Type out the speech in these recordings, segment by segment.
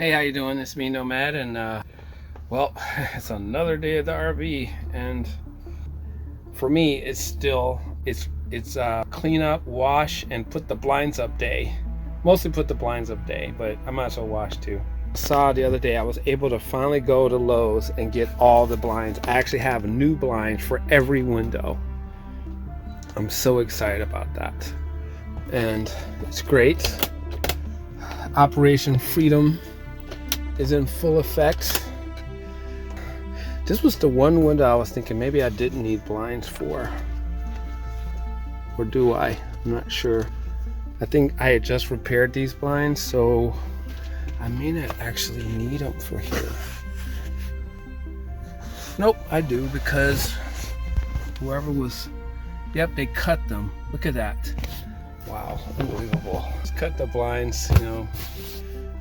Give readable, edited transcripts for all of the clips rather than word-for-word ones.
Hey, how you doing? It's me, Nomad, and well, it's another day at the RV, and for me, it's still it's clean up, wash, and put the blinds up day. Mostly put the blinds up day, but I might as well wash too. I saw the other day I was able to finally go to Lowe's and get all the blinds. I actually have new blinds for every window. I'm so excited about that, and it's great. Operation Freedom is in full effect. This was the one window I was thinking maybe I didn't need blinds for. Or do I? I'm not sure. I think I had just repaired these blinds, so I may not actually need them for here. Nope, I do, because whoever was, yep, they cut them. Look at that. Wow, unbelievable. Just cut the blinds, you know.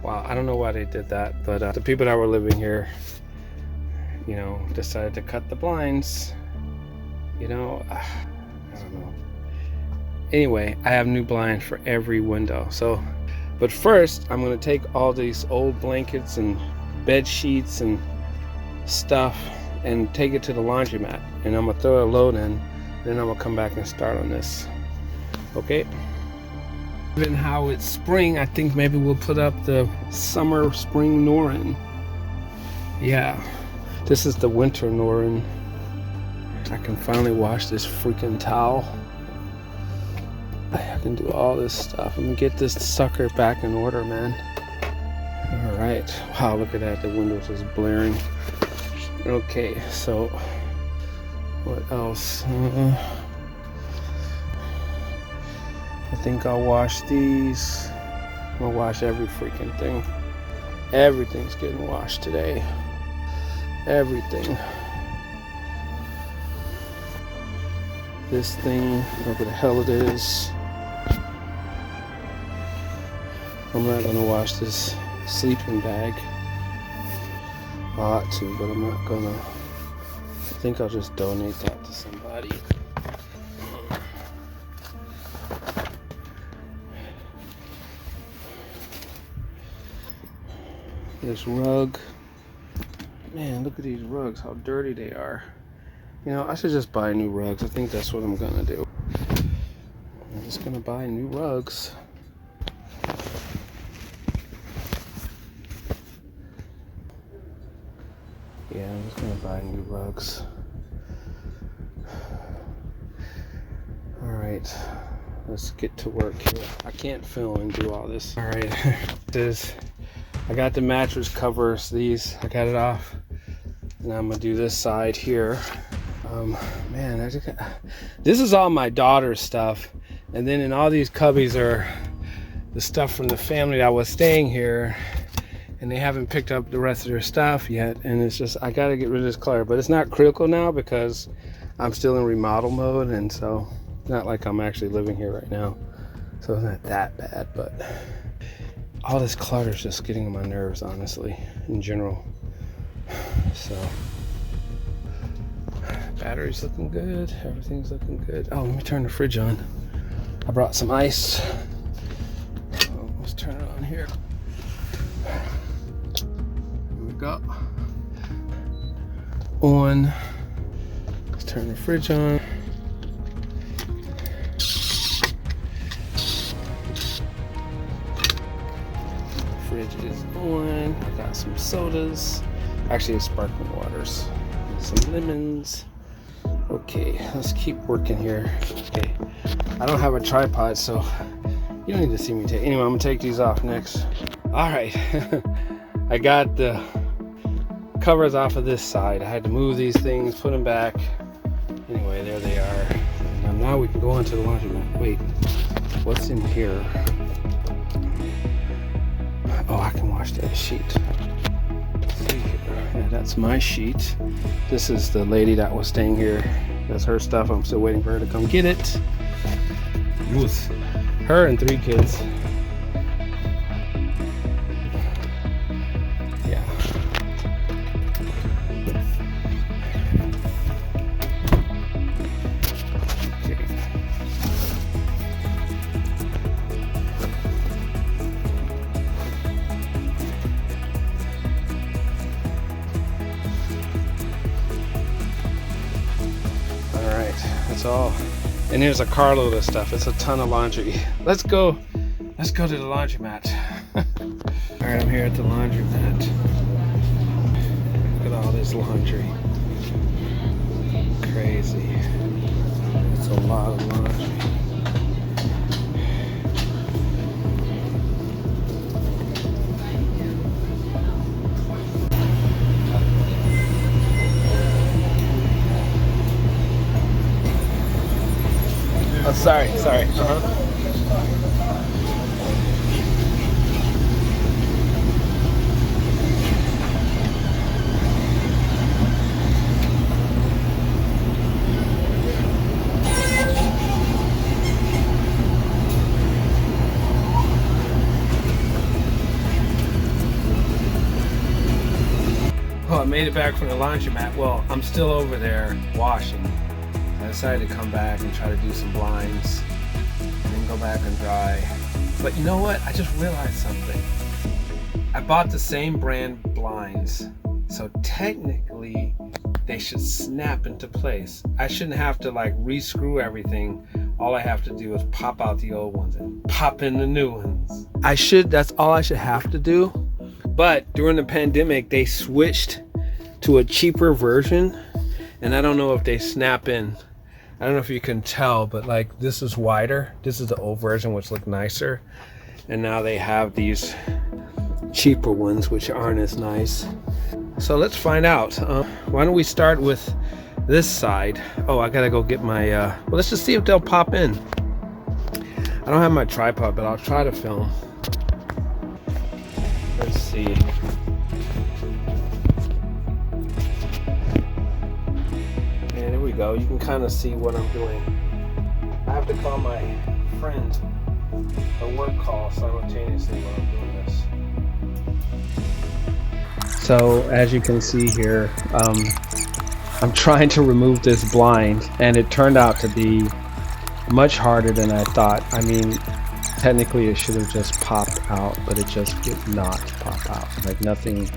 Wow, I don't know why they did that, but the people that were living here, you know, decided to cut the blinds. You know, I don't know. Anyway, I have new blinds for every window. So, but first, I'm gonna take all these old blankets and bed sheets and stuff and take it to the laundromat, and I'm gonna throw a load in, then I'm gonna come back and start on this. Okay. Given how it's spring, I think maybe we'll put up the summer spring Norin. Yeah, this is the winter Norin. I can finally wash this freaking towel. I can do all this stuff. I'm gonna get this sucker back in order, man. All right. Wow, look at that. The windows is blaring. Okay, so what else? I think I'll wash these. I'm gonna wash every freaking thing. Everything's getting washed today. Everything. This thing, whatever the hell it is. I'm not gonna wash this sleeping bag. I ought to, but I'm not gonna. I think I'll just donate that to somebody. This rug, man, look at these rugs, how dirty they are. You know, I should just buy new rugs. I think that's what I'm gonna do. I'm just gonna buy new rugs. Yeah, I'm just gonna buy new rugs. All right, let's get to work here. I can't film and do all this. All right, I got the mattress covers, these, I got it off. And I'm gonna do this side here. Man, this is all my daughter's stuff. And then in all these cubbies are the stuff from the family that was staying here. And they haven't picked up the rest of their stuff yet. And it's just, I gotta get rid of this clutter. But it's not critical now because I'm still in remodel mode. And so, it's not like I'm actually living here right now. So it's not that bad, but all this clutter is just getting on my nerves, honestly, in general. So, battery's looking good. Everything's looking good. Oh, let me turn the fridge on. I brought some ice. Oh, let's turn it on here. Here we go. On. Let's turn the fridge on. Fridge is on. I got some sodas. Actually, it's sparkling waters. Some lemons. Okay, let's keep working here. Okay, I don't have a tripod, so you don't need to see me take. Anyway, I'm gonna take these off next. All right, I got the covers off of this side. I had to move these things, put them back. Anyway, there they are. And now we can go on to the laundromat. Wait, what's in here? Oh, I can wash that sheet. Yeah, that's my sheet. This is the lady that was staying here. That's her stuff. I'm still waiting for her to come get it. Oof. Her and 3 kids. Yeah. Okay. So, and here's a carload of stuff. It's a ton of laundry. Let's go to the laundromat. All right, I'm here at the laundromat. Look at all this laundry. Crazy. It's a lot of laundry. Oh, sorry. Oh, I made it back from the laundromat. Well, I'm still over there washing. I decided to come back and try to do some blinds and then go back and dry. But you know what? I just realized something. I bought the same brand blinds, so technically they should snap into place. I shouldn't have to like re-screw everything. All I have to do is pop out the old ones and pop in the new ones. That's all I should have to do. But during the pandemic, they switched to a cheaper version, and I don't know if they snap in. I don't know if you can tell, but like this is wider. This is the old version, which looked nicer. And now they have these cheaper ones, which aren't as nice. So let's find out. Why don't we start with this side? Oh, I gotta go get my, well, let's just see if they'll pop in. I don't have my tripod, but I'll try to film. Let's see. And there we go. You can kind of see what I'm doing. I have to call my friend a work call simultaneously while I'm doing this. So as you can see here, I'm trying to remove this blind, and it turned out to be much harder than I thought. I mean, technically it should have just popped out, but it just would not pop out. Like nothing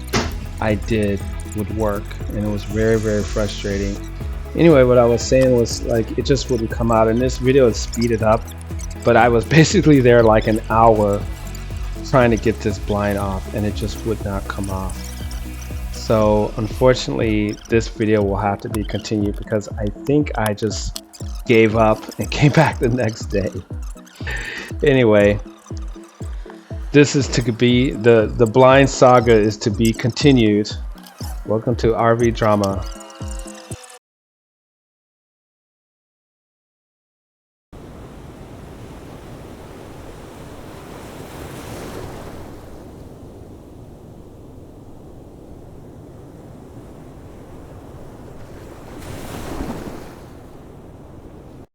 I did would work, and it was very, very frustrating. Anyway, what I was saying was like it just wouldn't come out. In this video it's speeded up, but I was basically there like an hour trying to get this blind off, and it just would not come off. So unfortunately this video will have to be continued because I think I just gave up and came back the next day. Anyway, this is to be the blind saga is to be continued. Welcome to RV Drama.